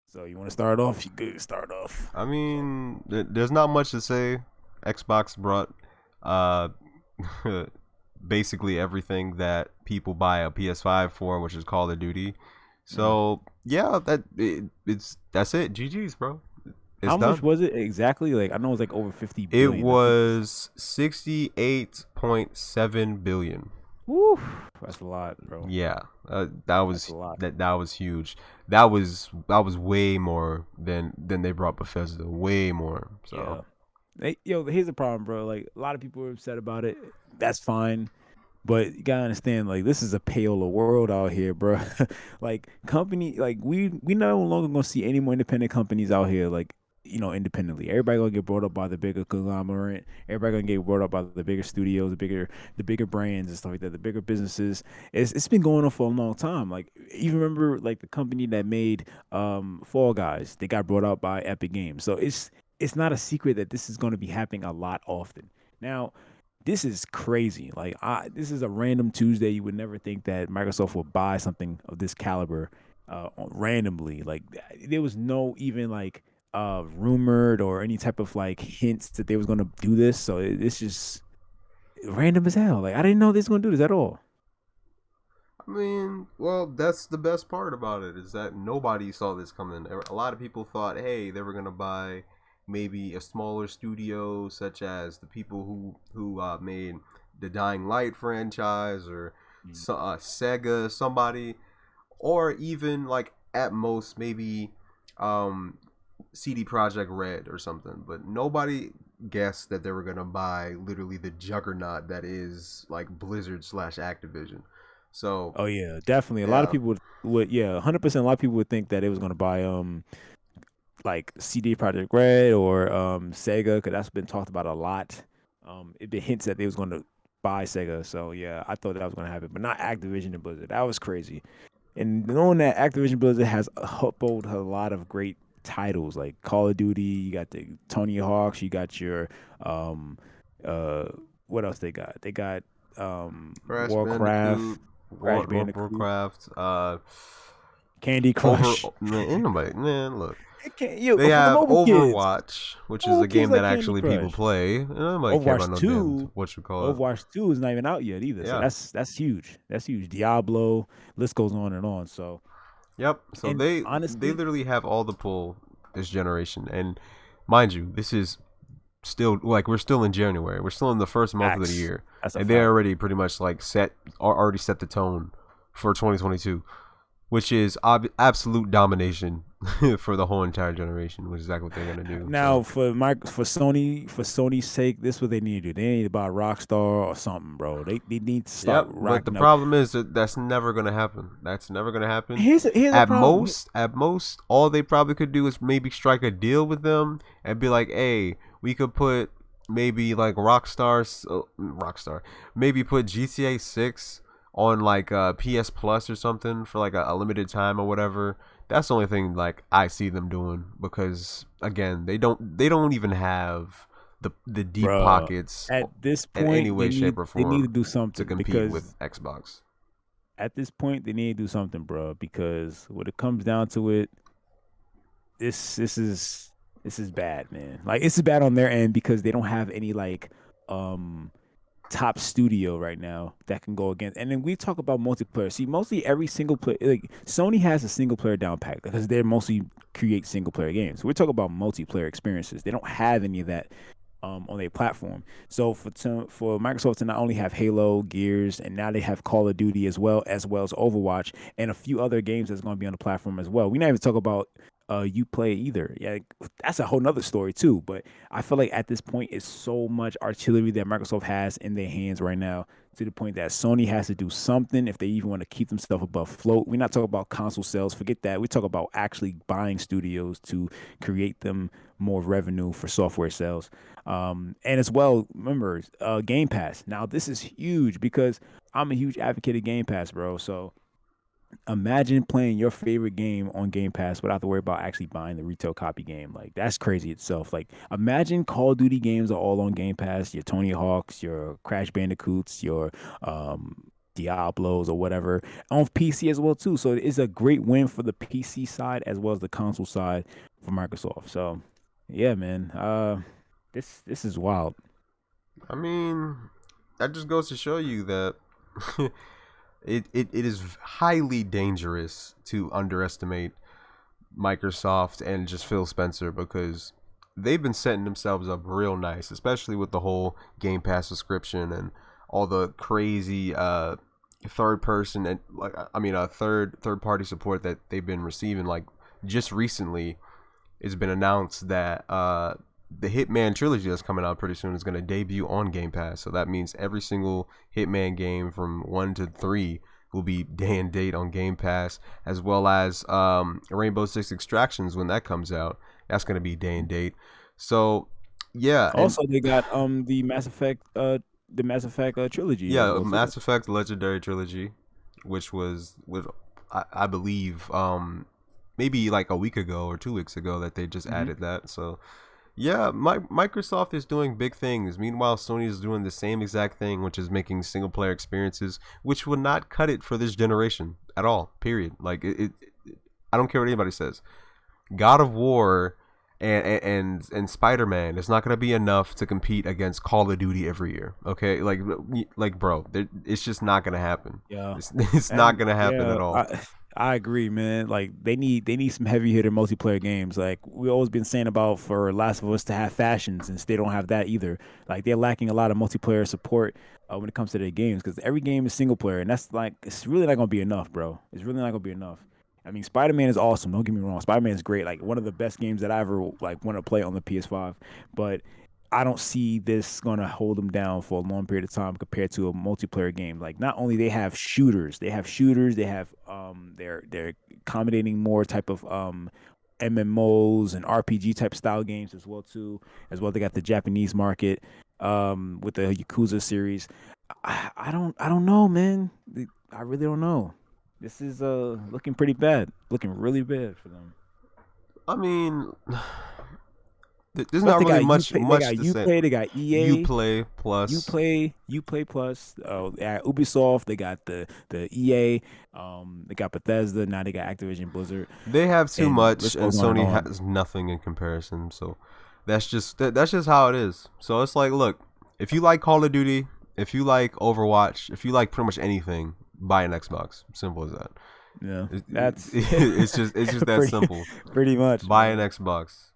So you want to start off? You good? Start off. I mean, there's not much to say. Xbox brought uh, basically everything that people buy a PS5 for, which is Call of Duty. Mm. So yeah, that's it. GG's, bro. It's How much done. was it exactly? Like I know it's like over 50 It billion. I think it's was 68.7 billion. woo. That's a lot, bro. Yeah, that That's a was lot. that was huge. That was way more than they brought Bethesda. Way more. So Yeah. Here's the problem, bro. Like a lot of people are upset about it. That's fine. But you gotta understand, like this is a payola world out here, bro. Like like we no longer gonna see any more independent companies out here, like independently. Everybody gonna get brought up by the bigger conglomerate. Everybody gonna get brought up by the bigger studios, the bigger brands and stuff like that, the bigger businesses. It's been going on for a long time. Like you remember, like the company that made Fall Guys, they got brought up by Epic Games. So it's not a secret that this is going to be happening a lot often. Now, this is crazy. Like, this is a random Tuesday. You would never think that Microsoft would buy something of this caliber randomly. Like, there was no even like rumored or any type of like hints that they was going to do this. So it's just random as hell. Like, I didn't know they was going to do this at all. I mean, well, that's the best part about it is that nobody saw this coming. A lot of people thought, hey, they were gonna buy maybe a smaller studio, such as the people who made the Dying Light franchise, or Mm. Sega, somebody, or even like at most maybe um, CD Project Red or something. But nobody guessed that they were gonna buy literally the juggernaut that is like Blizzard slash Activision. So Oh yeah, definitely. A lot of yeah. people would yeah, 100%. A lot of people would think that it was going to buy like CD Project Red or Sega, because that's been talked about a lot. It been hints that they was going to buy Sega, so yeah, I thought that was going to happen, but not Activision and Blizzard. That was crazy. And knowing that Activision Blizzard has uploaded a lot of great titles like Call of Duty, you got the Tony Hawks, you got your um uh what else they got? They got Crash Warcraft, Bandicoot, Crash World of Bandicoot, Warcraft, Candy over Crush. man, ain't nobody man. Look, It can't, yo, they for the have mobile kids. Overwatch, which is Mobile a kids game like that Candy actually people Crush. play. Nobody care about Overwatch no damn 2, what you call it. Overwatch 2 is not even out yet either. So Yeah, that's huge. That's huge. Diablo, list goes on and on. So, yep. So and they honestly, literally have all the pull this generation, and mind you, this is still like we're still in January. We're still in the first month of the facts. year, That's a and they fact. already pretty much like already set the tone for 2022, which is absolute domination for the whole entire generation, which is exactly what they're gonna do. Now So, for Sony's sake, this is what they need to do. They need to buy Rockstar or something, bro. They need to start yep. But the rocking up. problem is that that's never gonna happen. That's never gonna happen. Here's a problem. At most, all they probably could do is maybe strike a deal with them and be like, "Hey, we could put maybe like Rockstar, maybe put GTA 6 on like PS Plus or something for like a limited time or whatever." That's the only thing like I see them doing because again, they don't even have the deep Bro, pockets at this in any point way, shape, or they need to form do to something compete because with Xbox. at this point they need to do something, bro. Because when it comes down to it, this is bad, man. Like this is bad on their end because they don't have any like um top studio right now that can go against. And then we talk about multiplayer. See, mostly every single player, like Sony has a single player down pack because they're mostly create single player games. We're talking about multiplayer experiences. They don't have any of that on their platform. So for Microsoft to not only have Halo, Gears, and now they have Call of Duty as well as Overwatch and a few other games that's going to be on the platform as well. We not even talk about you play either. Yeah, that's a whole nother story too. But I feel like at this point, it's so much artillery that Microsoft has in their hands right now to the point that Sony has to do something if they even want to keep themselves above float. We're not talking about console sales. Forget that. We talk about actually buying studios to create them more revenue for software sales. And as well, remember, Game Pass. Now, this is huge because I'm a huge advocate of Game Pass, bro. So imagine playing your favorite game on Game Pass without to worry about actually buying the retail copy game. Like that's crazy itself. Like imagine Call of Duty games are all on Game Pass. Your Tony Hawks, your Crash Bandicoots, your um Diablos or whatever on PC as well too. So it's a great win for the PC side as well as the console side for Microsoft. So yeah, man. This is wild. I mean, that just goes to show you that it is highly dangerous to underestimate Microsoft and just Phil Spencer, because they've been setting themselves up real nice, especially with the whole Game Pass subscription and all the crazy third person and third party support that they've been receiving. Like just recently, it's been announced that the Hitman trilogy that's coming out pretty soon is going to debut on Game Pass. So that means every single Hitman game from 1 to 3 will be day and date on Game Pass, as well as Rainbow Six Extractions when that comes out. That's going to be day and date. So yeah. Also, they got the Mass Effect trilogy as well too. Mass Effect Legendary Trilogy, which was with I believe maybe like a week ago or 2 weeks ago that they just added that. So yeah, Microsoft is doing big things. Meanwhile, Sony is doing the same exact thing, which is making single player experiences, which would not cut it for this generation at all. Period. Like I don't care what anybody says. God of War and Spider-Man is not going to be enough to compete against Call of Duty every year. Okay, like bro, it's just not going to happen. Yeah, it's not going to happen at all. I agree, man. Like they need some heavy hitter multiplayer games. Like we always been saying about for Last of Us to have fashion, since they don't have that either. Like they're lacking a lot of multiplayer support when it comes to their games, because every game is single player, and that's like it's really not gonna be enough, bro. It's really not gonna be enough. I mean, Spider-Man is awesome. Don't get me wrong. Spider-Man is great. Like one of the best games that I ever like want to play on the PS5. But I don't see this gonna hold them down for a long period of time compared to a multiplayer game. Like not only they have shooters, they have they're accommodating more type of MMOs and RPG type style games as well too. As well, they got the Japanese market with the Yakuza series. I don't know, man. I really don't know. This is looking pretty bad. Looking really bad for them. I mean, there's But not they really got much Uplay, much to say. they got EA, Uplay Plus. Uplay Plus. They got Ubisoft. They got the EA. They got Bethesda. Now they got Activision Blizzard. They have too And much, let's and go on and Sony on. has nothing in comparison. So that's just how it is. So it's like, look, if you like Call of Duty, if you like Overwatch, if you like pretty much anything, buy an Xbox. Simple as that. Yeah, that's it's just that pretty, simple. pretty much. Buy Man. an Xbox.